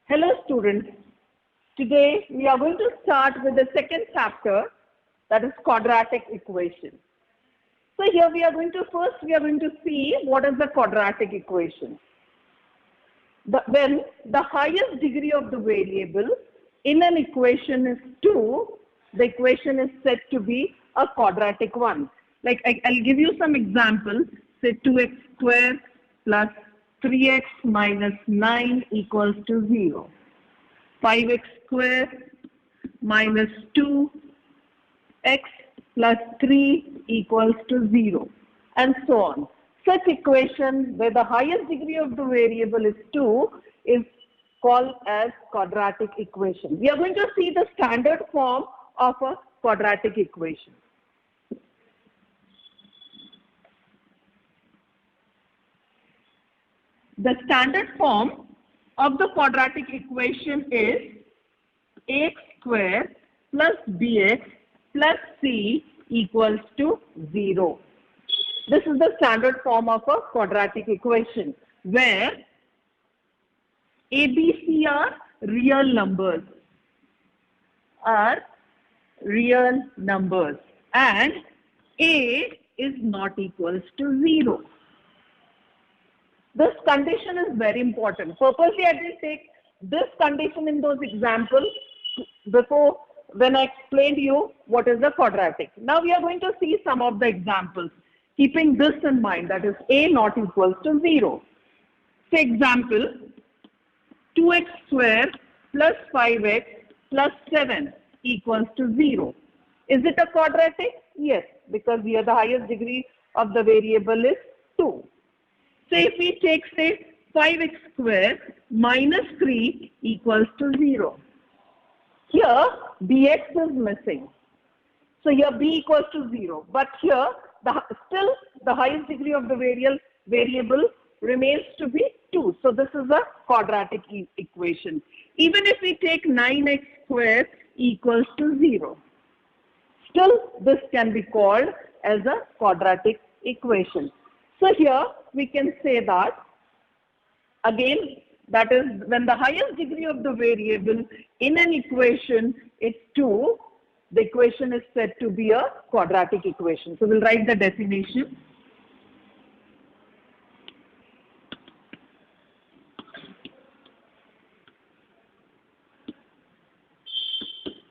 Hello students, today we are going to start with the second chapter, that is quadratic equation. So here we are going to see what is the quadratic equation. When the highest degree of the variable in an equation is 2, the equation is said to be a quadratic one. Like I'll give you some examples. Say 2x squared plus 3x minus 9 equals to 0. 5x squared minus 2x plus 3 equals to 0. And so on. Such equation where the highest degree of the variable is 2 is called as quadratic equation. We are going to see the standard form of a quadratic equation. The standard form of the quadratic equation is ax squared plus bx plus c equals to 0. This is the standard form of a quadratic equation where a, b, c are real numbers and a is not equals to 0. This condition is very important. Purposely I didn't take this condition in those examples before when I explained you what is the quadratic. Now we are going to see some of the examples keeping this in mind, that is a not equals to 0. Say example 2x squared plus 5x plus 7 equals to 0. Is it a quadratic? Yes, because here the highest degree of the variable is 2. So if we take say 5x squared minus 3 equals to 0. Here bx is missing. So here b equals to 0. But here still the highest degree of the variable remains to be 2. So this is a quadratic equation. Even if we take 9x squared equals to 0. Still this can be called as a quadratic equation. So here we can say that again, that is when the highest degree of the variable in an equation is 2, the equation is said to be a quadratic equation. So we'll write the definition.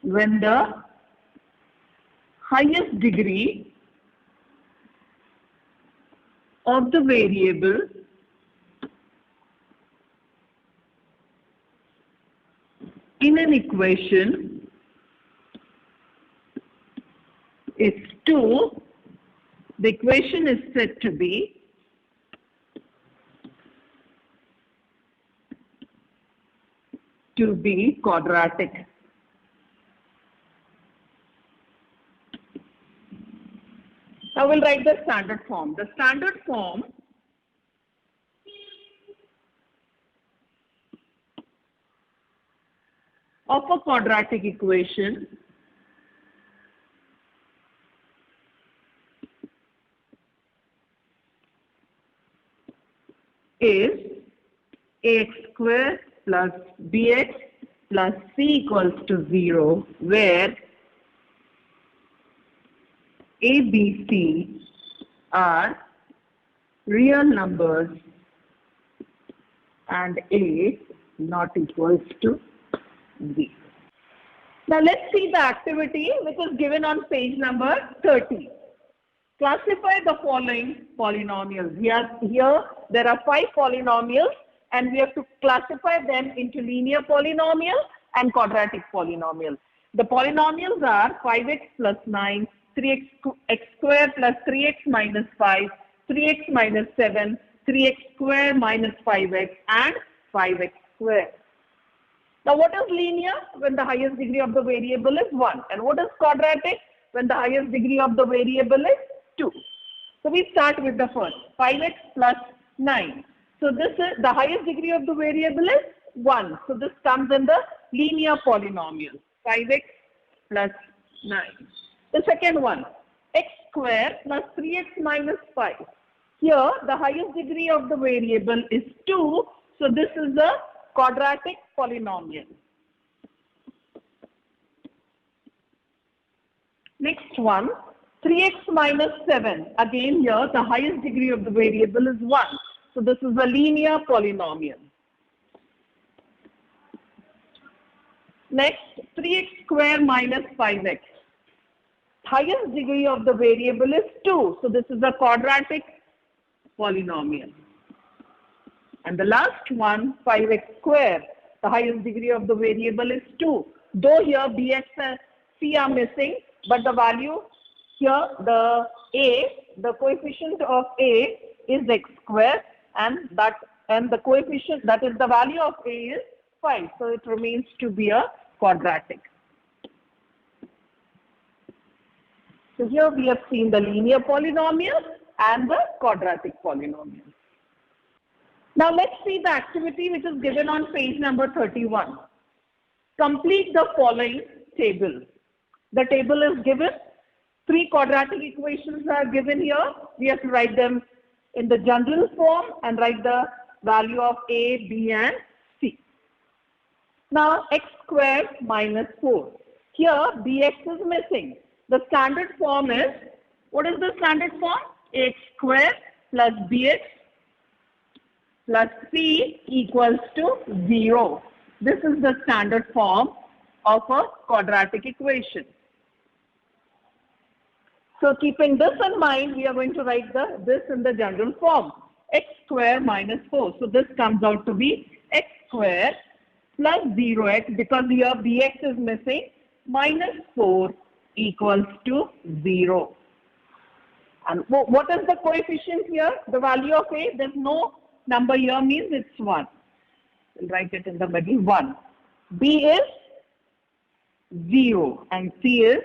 When the highest degree of the variable in an equation is 2, the equation is said to be quadratic. Now we'll write the standard form. The standard form of a quadratic equation is ax squared plus bx plus c equals to 0, where a, b, c are real numbers and a not equals to 0. Now let's see the activity which is given on page number 30. Classify the following polynomials. Here there are 5 polynomials and we have to classify them into linear polynomial and quadratic polynomial. The polynomials are 5x plus 9, 3x squared plus 3x minus 5, 3x minus 7, 3x squared minus 5x and 5x squared. Now what is linear? When the highest degree of the variable is 1. And what is quadratic? When the highest degree of the variable is 2. So we start with the first, 5x plus 9. So this is the highest degree of the variable is 1. So this comes in the linear polynomial, 5x plus 9. The second one, x squared plus 3x minus 5. Here the highest degree of the variable is 2. So this is a quadratic polynomial. Next one, 3x minus 7. Again here, the highest degree of the variable is 1. So this is a linear polynomial. Next, 3x square minus 5x. Highest degree of the variable is 2. So this is a quadratic polynomial. And the last one, 5x square. The highest degree of the variable is 2. Though here bx and c are missing, but the value here, the coefficient of a is x square, and the coefficient, that is the value of a is 5. So it remains to be a quadratic. So here we have seen the linear polynomial and the quadratic polynomial. Now let's see the activity which is given on page number 31. Complete the following table. The table is given. 3 quadratic equations are given here. We have to write them in the general form and write the value of a, b and c. Now x squared minus 4. Here bx is missing. The standard form is, what is the standard form? X squared plus bx plus c equals to 0. This is the standard form of a quadratic equation. So keeping this in mind, we are going to write this in the general form. X squared minus 4. So this comes out to be x squared plus 0x, because here bx is missing, minus 4 equals to 0. And what is the coefficient here? The value of a, there's no number here, means it's 1. We'll write it in the middle, 1. B is 0 and c is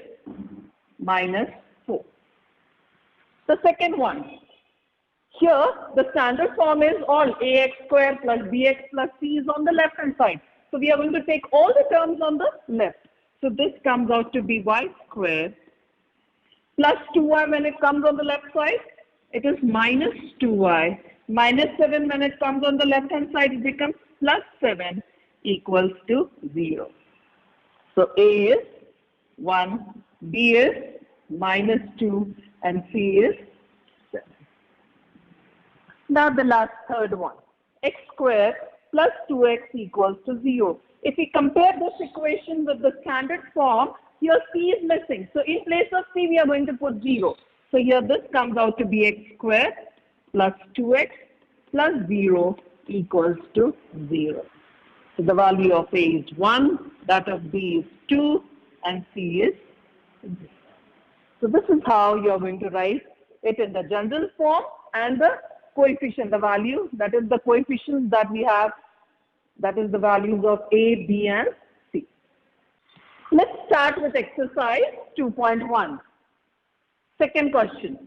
minus 4. The second one. Here, the standard form is all ax squared plus bx plus c is on the left hand side. So we are going to take all the terms on the left. So this comes out to be y squared plus 2y when it comes on the left side. It is minus 2y. Minus 7 when it comes on the left hand side, it becomes plus 7 equals to 0. So a is 1, b is minus 2 and c is 7. Now the last third one. X squared plus 2x equals to 0. If we compare this equation with the standard form, here c is missing. So in place of c, we are going to put 0. So here this comes out to be x squared plus 2x plus 0 equals to 0. So the value of a is 1, that of b is 2, and c is 0. So this is how you are going to write it in the general form, and the coefficient, the value, that is the coefficients that we have, that is the values of a, b and c. Let's start with exercise 2.1. Second question.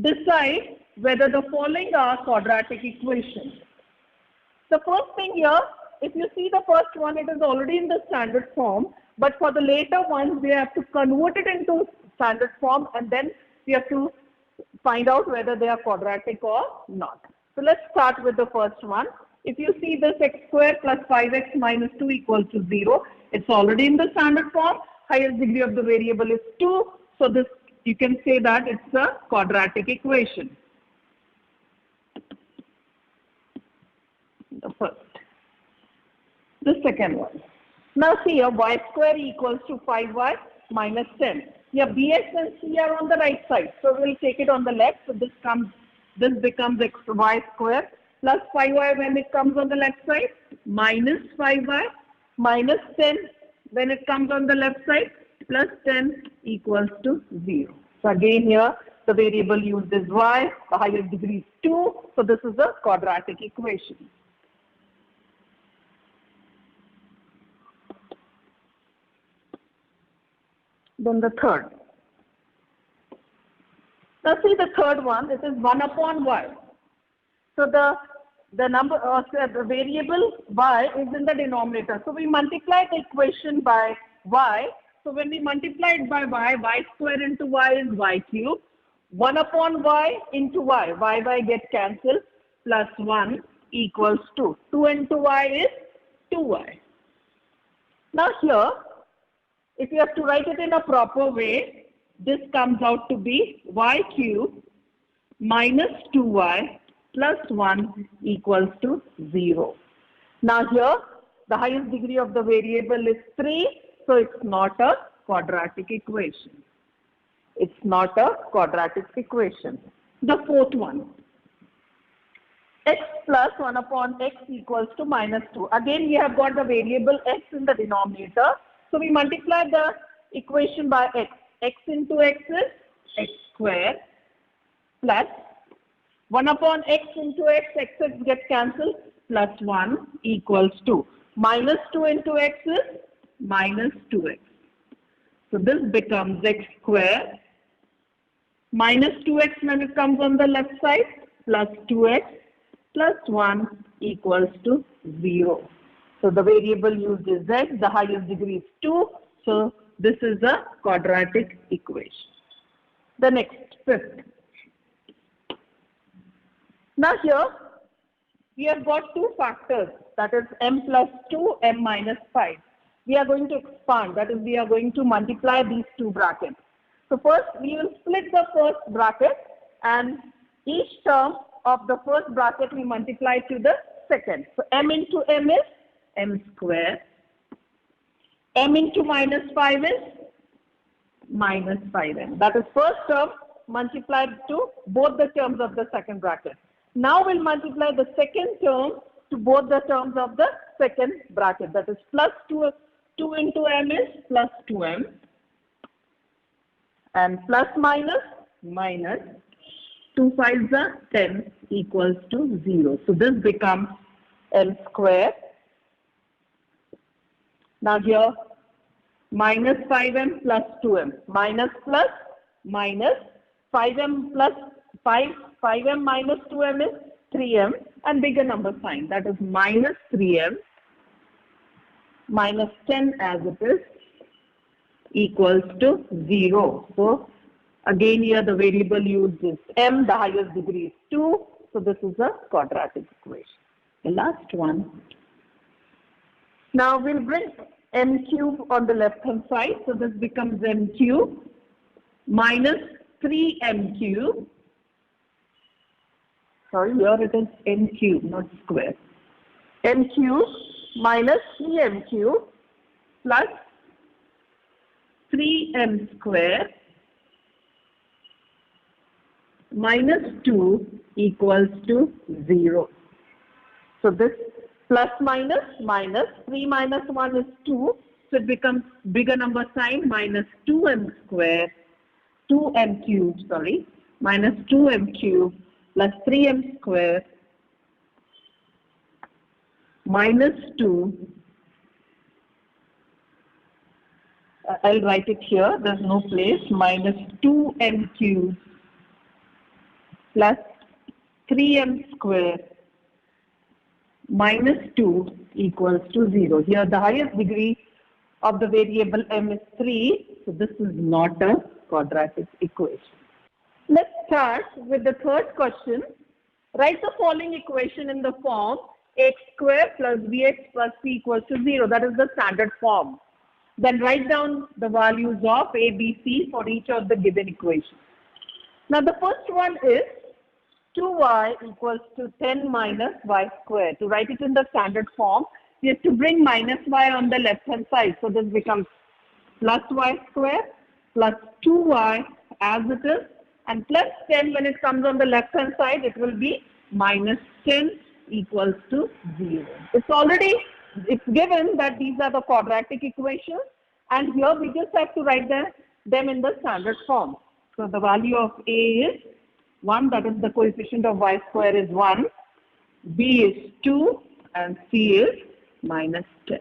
Decide whether the following are quadratic equations. The first thing here, if you see the first one, it is already in the standard form, but for the later ones, we have to convert it into standard form, and then we have to find out whether they are quadratic or not. So let's start with the first one. If you see this x squared plus 5x minus 2 equals to 0, it's already in the standard form. Highest degree of the variable is 2. So this, you can say that it's a quadratic equation. The first. The second one. Now see here, y square equals to 5y minus 10. Here bx and c are on the right side. So we'll take it on the left. So this becomes y square plus 5y when it comes on the left side, minus 5y minus 10 when it comes on the left side, plus 10 equals to 0. So again here, the variable used is y, the highest degree is 2. So this is a quadratic equation. Then the third. Now see the third one, it is 1 upon y. So the number, the variable y is in the denominator. So we multiply the equation by y. So when we multiply it by y square into y is y cube. 1 upon y into y gets cancelled, plus 1 equals 2. 2 into y is 2y. Now here, if you have to write it in a proper way, this comes out to be y cube minus 2y plus 1 equals to 0. Now here, the highest degree of the variable is 3, so it's not a quadratic equation. It's not a quadratic equation. The fourth one, x plus 1 upon x equals to minus 2. Again, we have got the variable x in the denominator. So we multiply the equation by x. X into x is x square plus 1 upon x into x, x gets cancelled, plus 1 equals to minus 2 into x is minus 2x. So this becomes x square minus 2x when it comes on the left side plus 2x plus 1 equals to 0. So the variable used is z, the highest degree is 2. So this is a quadratic equation. The next, fifth. Now here we have got two factors, that is m plus 2, m minus 5. We are going to expand, that is we are going to multiply these two brackets. So first we will split the first bracket and each term of the first bracket we multiply to the second. So m into m is m square. M into minus 5 is minus 5m. That is first term multiplied to both the terms of the second bracket. Now we'll multiply the second term to both the terms of the second bracket. That is plus 2 into m is plus 2m. And plus minus minus 2 5s are 10 equals to 0. So this becomes m square. Now here minus 5m plus 2m. Minus plus minus 5m plus 5m minus 2m is 3m and bigger number sign, that is minus 3m minus 10 as it is equals to 0. So again here the variable used is m, the highest degree is 2. So this is a quadratic equation. The last one. Now we'll bring m cube on the left hand side. So this becomes m cube minus 3m cube. Sorry, here it is m cube, not square. M cube minus 3m cube plus 3m square minus 2 equals to 0. So this plus minus minus 3 minus 1 is 2. So it becomes bigger number sign minus 2m square, 2m cube, sorry, minus 2m cube plus 3m square minus 2. I'll write it here, there's no place, minus 2m cube plus 3m square minus 2 equals to 0. Here the highest degree of the variable m is 3, so this is not a quadratic equation. Let's start with the third question. Write the following equation in the form x square plus bx plus c equals to 0. That is the standard form. Then write down the values of a, b, c for each of the given equations. Now the first one is 2y equals to 10 minus y square. To write it in the standard form, we have to bring minus y on the left hand side. So this becomes plus y square plus 2y as it is, and plus 10 when it comes on the left hand side, it will be minus 10 equals to 0. It's given that these are the quadratic equations, and here we just have to write them in the standard form. So the value of a is 1, that is the coefficient of y square is 1, b is 2, and c is minus 10.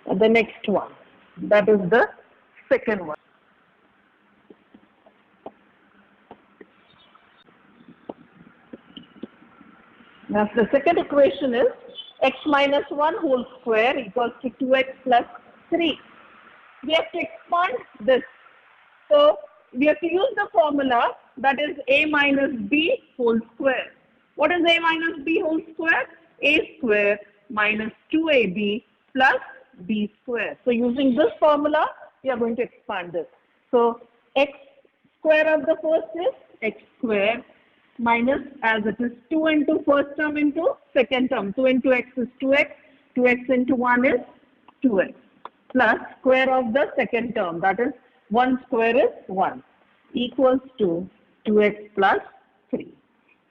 And the next one, that is the second one. Now the second equation is x minus 1 whole square equals to 2x plus 3. We have to expand this. So we have to use the formula, that is a minus b whole square. What is a minus b whole square? A square minus 2ab plus b square. So using this formula, we are going to expand this. So x square of the first is x square minus, as it is 2 into first term into second term. 2 into x is 2x. 2x into 1 is 2x. Plus square of the second term, that is 1 square is 1, equals to 2x plus 3.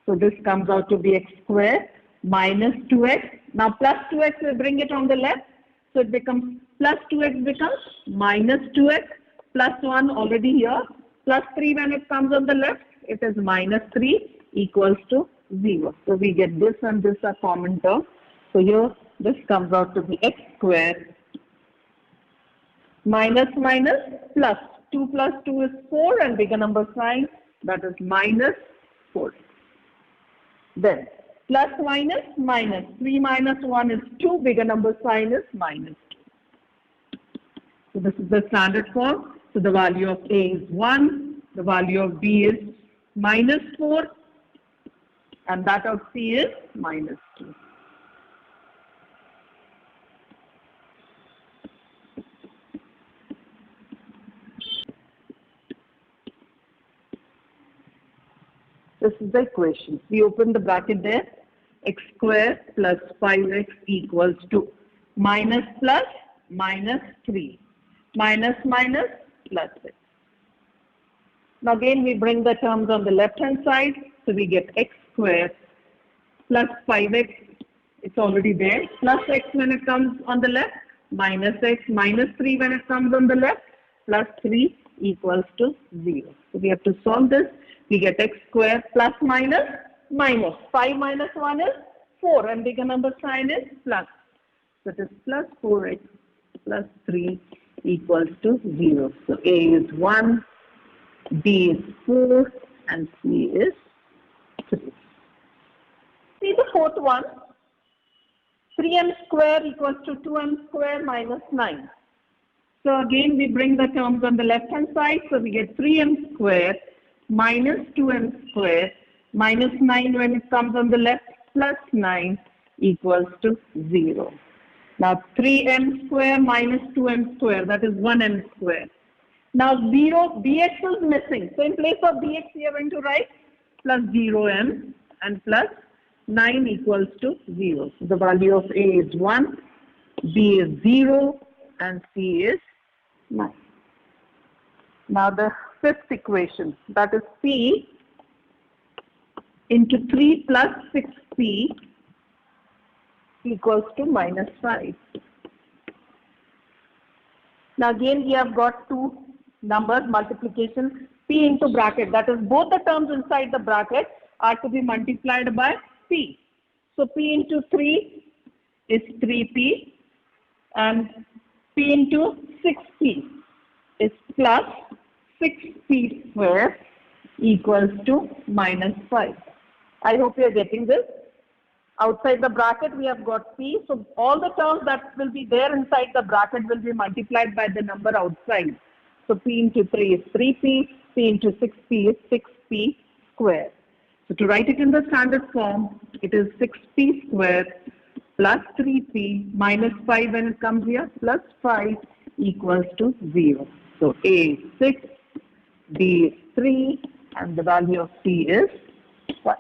So this comes out to be x square minus 2x. Now plus 2x, we bring it on the left. So it becomes plus 2x becomes minus 2x plus 1 already here. Plus 3 when it comes on the left, it is minus 3 equals to 0. So we get this and this are common term. So here this comes out to be x square minus minus plus. 2 plus 2 is 4 and bigger number sign, that is minus 4. Then plus minus minus. 3 minus 1 is 2, bigger number sign is minus 2. So this is the standard form. So the value of A is 1, the value of B is minus 4, and that of C is minus 2. This is the equation. We open the bracket there. X square plus 5x equals to minus plus minus 3. Minus minus plus 6. Now again we bring the terms on the left hand side. So we get x square plus 5x. It's already there. Plus x when it comes on the left. Minus x minus 3 when it comes on the left. Plus 3 equals to 0. So we have to solve this. We get x square plus minus minus. 5 minus 1 is 4 and bigger number sign is plus. So it is plus 4x plus 3 equals to 0. So A is 1, B is 4 and C is 3. See the fourth one. 3m square equals to 2m square minus 9. So again we bring the terms on the left hand side. So we get 3m square minus 2m square minus 9 when it comes on the left plus 9 equals to 0. Now 3m square minus 2m square, that is 1m square. Now 0, dx is missing. So in place of dx we are going to write plus 0m and plus 9 equals to 0. So the value of A is 1, B is 0 and C is 9. Now the fifth equation, that is P into 3 plus 6P equals to minus 5. Now again we have got two numbers, multiplication, P into bracket, that is both the terms inside the bracket are to be multiplied by P. So P into 3 is 3P and P into 6P is plus 6P square equals to minus 5. I hope you are getting this. Outside the bracket we have got P. So all the terms that will be there inside the bracket will be multiplied by the number outside. So P into 3 is 3P. P into 6P is 6P square. So to write it in the standard form, it is 6P square plus 3P minus 5 when it comes here plus 5 equals to 0. So A is 6, B is 3 and the value of C is 5.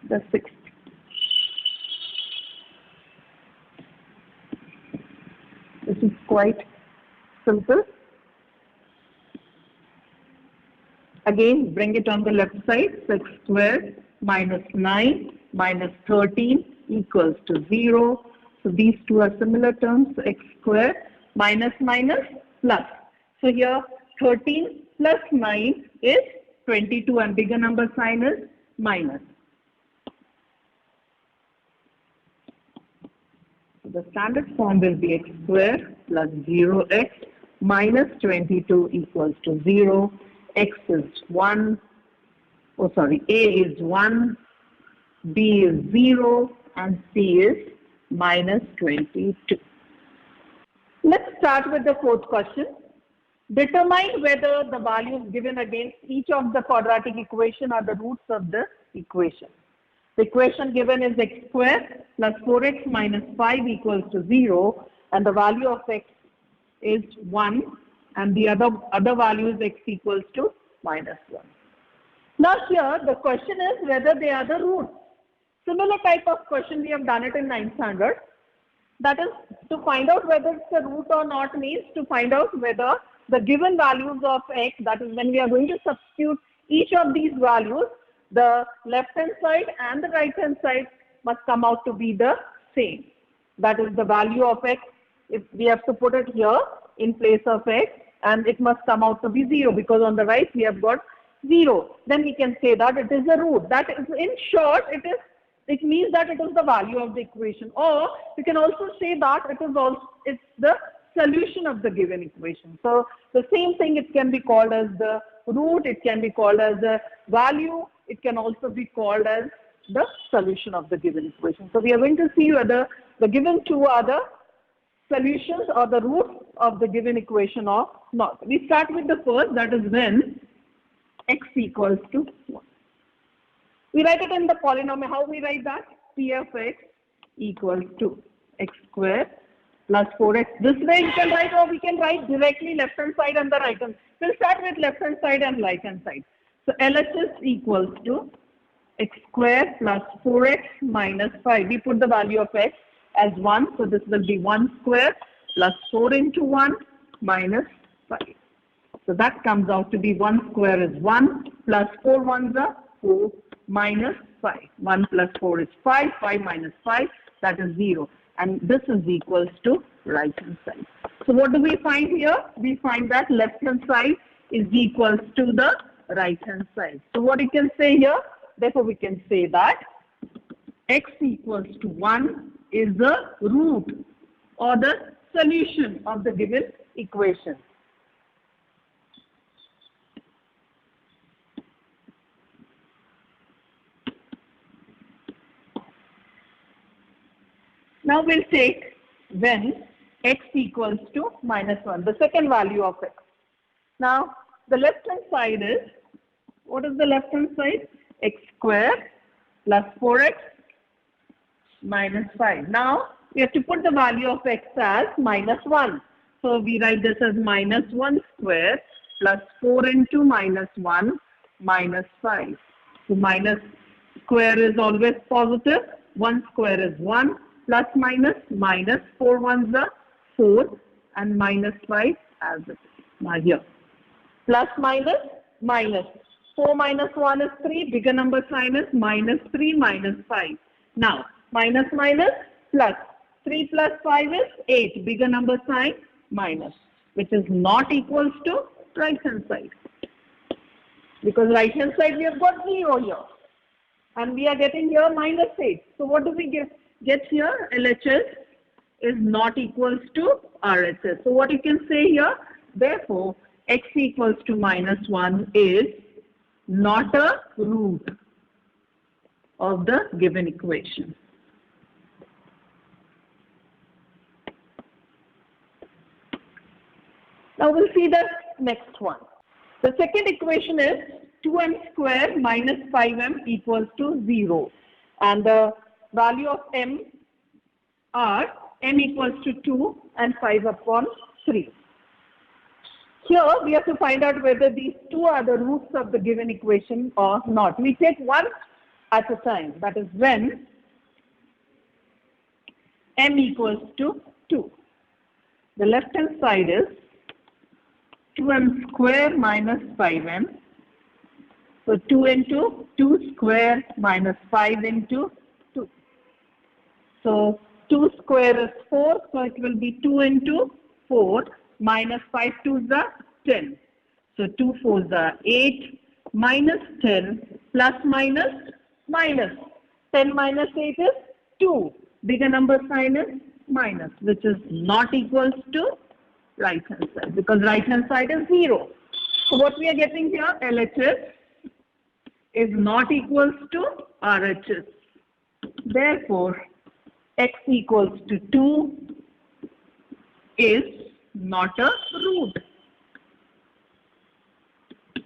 The sixth. This is quite simple. Again, bring it on the left side. 6 squared minus 9 minus 13 equals to 0. So these two are similar terms. So x squared minus minus plus. So here 13 plus 9 is 22 and bigger number sign is minus. The standard form will be x square plus 0x minus 22 equals to 0. X is 1. Oh, sorry. A is 1. B is 0. And C is minus 22. Let's start with the fourth question. Determine whether the values given against each of the quadratic equation are the roots of the equation. The equation given is x square plus 4x minus 5 equals to 0, and the value of x is 1, and the other value is x equals to minus 1. Now here the question is whether they are the roots. Similar type of question we have done it in 9th standard. That is, to find out whether it's a root or not means to find out whether the given values of x, that is when we are going to substitute each of these values, the left hand side and the right hand side must come out to be the same. That is the value of x, if we have to put it here in place of x, and it must come out to be 0 because on the right we have got 0. Then we can say that it is a root. That is, in short, it means that it is the value of the equation, or you can also say that it's the solution of the given equation. So the same thing, it can be called as the root, it can be called as the value, it can also be called as the solution of the given equation. So we are going to see whether the given two are the solutions or the roots of the given equation or not. We start with the first, that is when x equals to 1. We write it in the polynomial. How we write that? P of x equals to x square plus 4x. This way you can write, or we can write directly left hand side and the right hand. We'll start with left hand side and right hand side. So LHS equals to x square plus 4x minus 5. We put the value of x as 1. So this will be 1 square plus 4 into 1 minus 5. So that comes out to be 1 square is 1 plus 4 ones are 4 minus 5. 1 plus 4 is 5. 5 minus 5, that is 0. And this is equals to right hand side. So what do we find here? We find that left hand side is equals to the right hand side. So what you can say here? Therefore we can say that x equals to 1 is the root or the solution of the given equation. Now we'll take when x equals to minus 1, the second value of x. Now the left hand side is, what is the left hand side? X square plus 4x minus 5. Now we have to put the value of x as minus 1. So we write this as minus 1 square plus 4 into minus 1 minus 5. So minus square is always positive. 1 square is 1. Plus minus, minus 4 ones are 4 and minus 5 as it is. Now here. Plus minus, minus. 4 minus 1 is 3. Bigger number sign is minus 3 minus 5. Now, minus minus plus. 3 plus 5 is 8. Bigger number sign minus. Which is not equals to right hand side. Because right hand side we have got 0 here. And we are getting here minus 8. So what do we get here? LHS is not equals to RHS. So what you can say here? Therefore, x equals to minus 1 is not a root of the given equation. Now we'll see the next one. The second equation is 2m square minus 5m equals to 0. And the value of m are m equals to 2 and 5 upon 3. Here we have to find out whether these two are the roots of the given equation or not. We take one at a time. That is when m equals to 2. The left hand side is 2m square minus 5m. So 2 into 2 square minus 5 into 2. So 2 square is 4. So it will be 2 into 4 minus 5 2s are 10. So 2 4s are 8 minus 10 plus minus minus. 10 minus 8 is 2. Bigger number sign is minus, which is not equals to right hand side because right hand side is 0. So what we are getting here, LHS is not equals to RHS. Therefore, x equals to 2 is not a root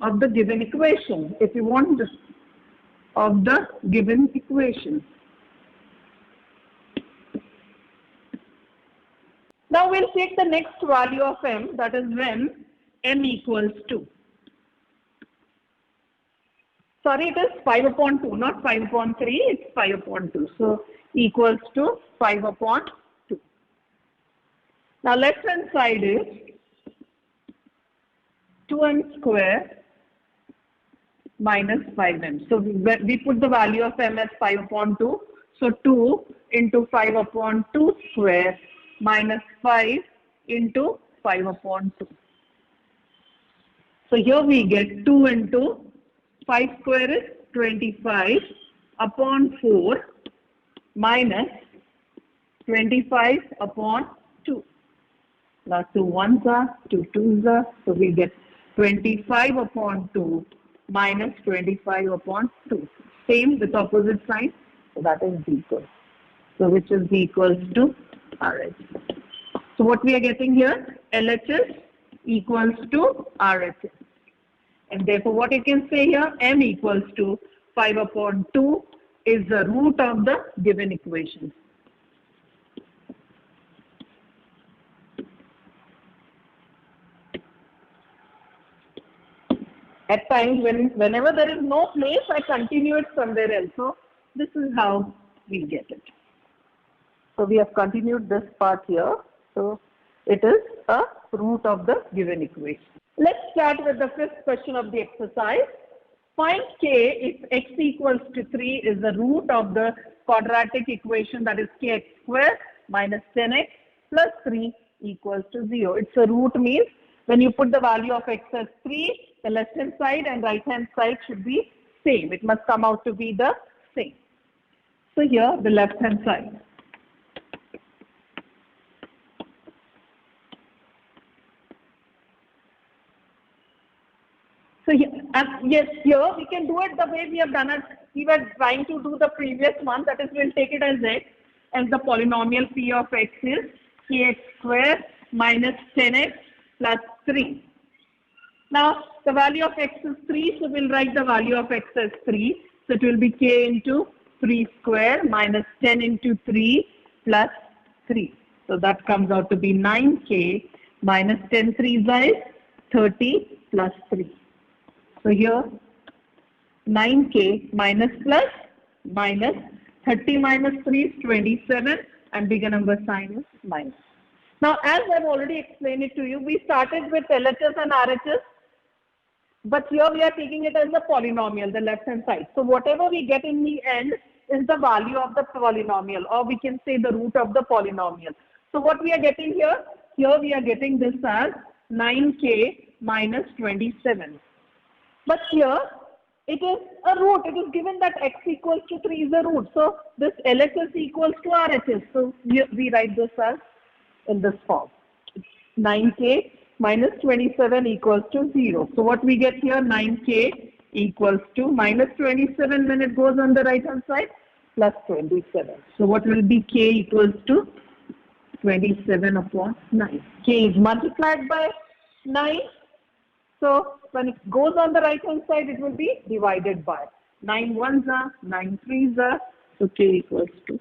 of the given equation. If you want this, of the given equation. Now we'll take the next value of m, that is when m equals to. Sorry, it is 5 upon 2, not 5 upon 3, it's 5 upon 2. So equals to 5 upon 2. Now left hand side is 2m square minus 5m. So we put the value of m as 5 upon 2. So 2 into 5 upon 2 square minus 5 into 5 upon 2. So here we get 2 into 5 square is 25 upon 4 minus 25 upon 2. Now 2 ones are, 2 twos are, so we get 25 upon 2 minus 25 upon 2. Same with opposite sign, so that is equal. So which is equals to RH. So what we are getting here, LHS equals to RHS. And therefore what you can say here, m equals to 5 upon 2 is the root of the given equation. At times, whenever there is no place, I continue it somewhere else. So this is how we get it. So we have continued this part here. So it is a root of the given equation. Let's start with the fifth question of the exercise. Find k if x equals to 3 is the root of the quadratic equation, that is kx square minus 10x plus 3 equals to 0. It's a root means when you put the value of x as 3, the left hand side and right hand side should be same. It must come out to be the same. So here the left hand side. So yes, here we can do it the way we have done it. We were trying to do the previous one, that is we'll take it as x, and the polynomial p of x is kx square minus 10x plus 3. Now the value of x is 3, so we'll write the value of x as 3. So it will be k into 3 square minus 10 into 3 plus 3. So that comes out to be 9k minus 10 3s is 30 plus 3. So here 9k minus plus minus 30 minus 3 is 27 and bigger number sign is minus. Now as I've already explained it to you, we started with LHS and RHS, but here we are taking it as a polynomial, the left hand side. So whatever we get in the end is the value of the polynomial, or we can say the root of the polynomial. So what we are getting here, we are getting this as 9k minus 27. But here it is a root. It is given that x equals to 3 is a root. So this LHS equals to RHS. So we write this as in this form. 9k minus 27 equals to 0. So what we get here, 9k equals to minus 27 when it goes on the right hand side plus 27. So what will be k equals to 27 upon 9. K is multiplied by 9. So when it goes on the right hand side, it will be divided by 9 ones are, 9 threes are, so k equals to